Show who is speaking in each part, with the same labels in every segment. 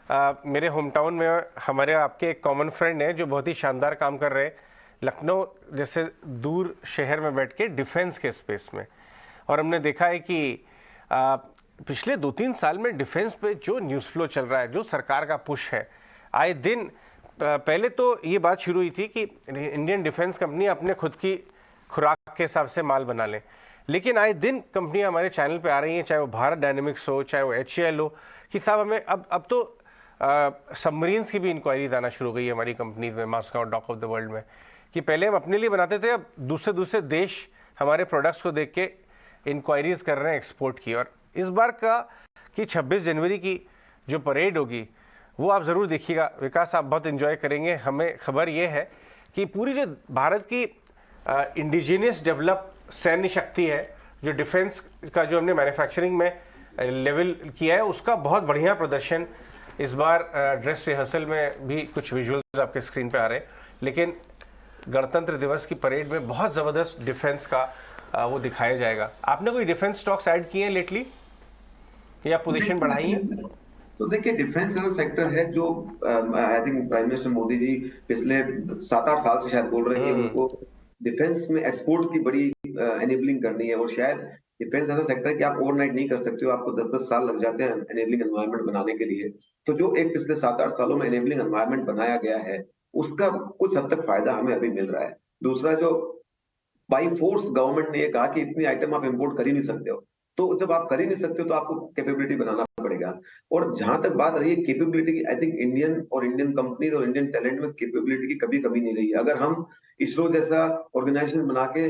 Speaker 1: मेरे home town में हमारे आपके एक कॉमन फ्रेंड हैं जो बहुत ही शानदार काम कर रहे हैं लखनऊ जैसे दूर शहर में बैठ के डिफेंस के स्पेस में। और हमने देखा है कि आ, पिछले 2-3 साल में डिफेंस पे जो न्यूज़ फ्लो चल रहा है, जो सरकार का पुश है आए दिन। पहले तो ये बात शुरू हुई थी कि इंडियन डिफेंस कंपनी अपने खुद की खुराक के हिसाब से माल बना लें, लेकिन आए दिन कंपनियां हमारे चैनल पे आ रही हैं, चाहे वो भारत डायनेमिक्स हो, चाहे वो HAL हो, कि साहब हमें अब तो सबमरीन्स की भी इंक्वायरीज आना शुरू हो गई है हमारी कंपनीज में, Moscow dock of the world में। कि पहले हम अपने लिए बनाते थे, अब दूसरे दूसरे देश हमारे प्रोडक्ट्स को देख के इंक्वायरीज कर रहे हैं एक्सपोर्ट की। और इस बार का कि 26 जनवरी की जो परेड होगी वो आप ज़रूर देखिएगा विकास, आप बहुत इन्जॉय करेंगे। हमें खबर ये है कि पूरी जो भारत की इंडिजीनियस डेवलप सैन्य शक्ति है, जो डिफेंस का जो हमने मैन्युफैक्चरिंग में लेवल किया है, उसका बहुत बढ़िया प्रदर्शन इस बार ड्रेस रिहर्सल में भी कुछ विजुअल्स आपके स्क्रीन पे आ रहे हैं। लेकिन गणतंत्र दिवस की परेड में बहुत ज़बरदस्त डिफेंस का वो दिखाया जाएगा। आपने कोई डिफेंस स्टॉक्स ऐड किए हैं लेटली या पोजीशन बढ़ाई है?
Speaker 2: तो देखिए, डिफेंस ऐसा सेक्टर है जो I think prime minister Modi ji पिछले 7-8 साल से शायद बोल रहे हैं कि
Speaker 1: हम्म।
Speaker 2: उनको डिफेंस में एक्सपोर्ट की बड़ी एनेबलिंग करनी है। और शायद डिफेंस ऐसा सेक्टर है कि आप ओवरनाइट नहीं कर सकते हो, आपको 10-10 साल लग जाते हैं एनेबलिंग एनवायरनमेंट बनाने के लिए। तो जो एक पिछले 7-8 सालों में एनेबलिंग एनवायरनमेंट बनाया गया है, उसका कुछ हद तक फायदा हमें अभी मिल रहा है। दूसरा, जो बाई फोर्स गवर्नमेंट ने ये कहा कि इतनी आइटम आप इंपोर्ट कर ही नहीं सकते हो, तो जब आप कर ही नहीं सकते हो तो आपको कैपेबिलिटी बनाना पड़ेगा। और जहां तक बात रही है कैपेबिलिटी की, आई थिंक इंडियन कंपनीज और इंडियन टैलेंट में कैपेबिलिटी की कभी कमी नहीं रही है। अगर हम इसरो जैसा ऑर्गेनाइजेशन बना के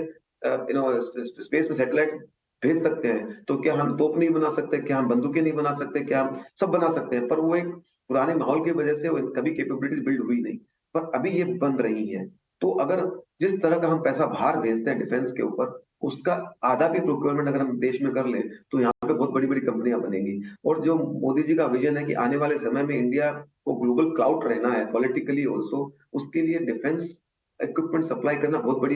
Speaker 2: स्पेस में सैटेलाइट भेज सकते हैं, तो क्या हम तोप नहीं बना सकते? क्या हम बंदूकें नहीं बना सकते? क्या हम सब बना सकते हैं? पर वो एक पुराने माहौल की वजह से कभी कैपेबिलिटी बिल्ड हुई नहीं, पर अभी ये बन रही है। तो अगर जिस तरह का हम पैसा बाहर भेजते हैं डिफेंस के ऊपर, उसका आधा भी प्रोक्योरमेंट अगर हम देश में कर लें, तो यहाँ पे बहुत बड़ी बड़ी कंपनियां बनेंगी। और जो मोदी जी का विजन है कि आने वाले समय में इंडिया को ग्लोबल क्लाउड रहना है पॉलिटिकली ऑल्सो, उसके लिए डिफेंस इक्विपमेंट सप्लाई करना बहुत बड़ी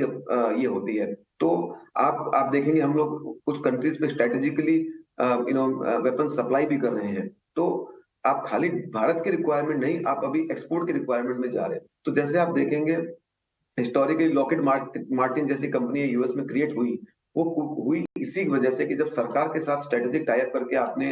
Speaker 2: ये होती है। तो आप देखेंगे हम लोग कुछ कंट्रीज में स्ट्रेटेजिकली वेपन सप्लाई भी कर रहे हैं। तो आप खाली भारत की रिक्वायरमेंट नहीं, आप अभी एक्सपोर्ट की रिक्वायरमेंट में जा रहे हैं। तो जैसे आप देखेंगे, हिस्टोरिकली लॉकहीड मार्टिन जैसी कंपनी यूएस में क्रिएट हुई, वो हुई इसी की वजह से कि जब सरकार के साथ स्ट्रेटेजिक टाई अप करके आपने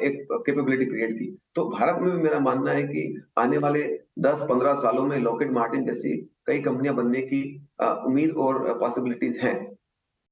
Speaker 2: एक कैपेबिलिटी क्रिएट की। तो भारत में भी मेरा मानना है कि आने वाले 10-15 सालों में लॉकहीड मार्टिन जैसी कई कंपनियां बनने की उम्मीद और पॉसिबिलिटीज हैं।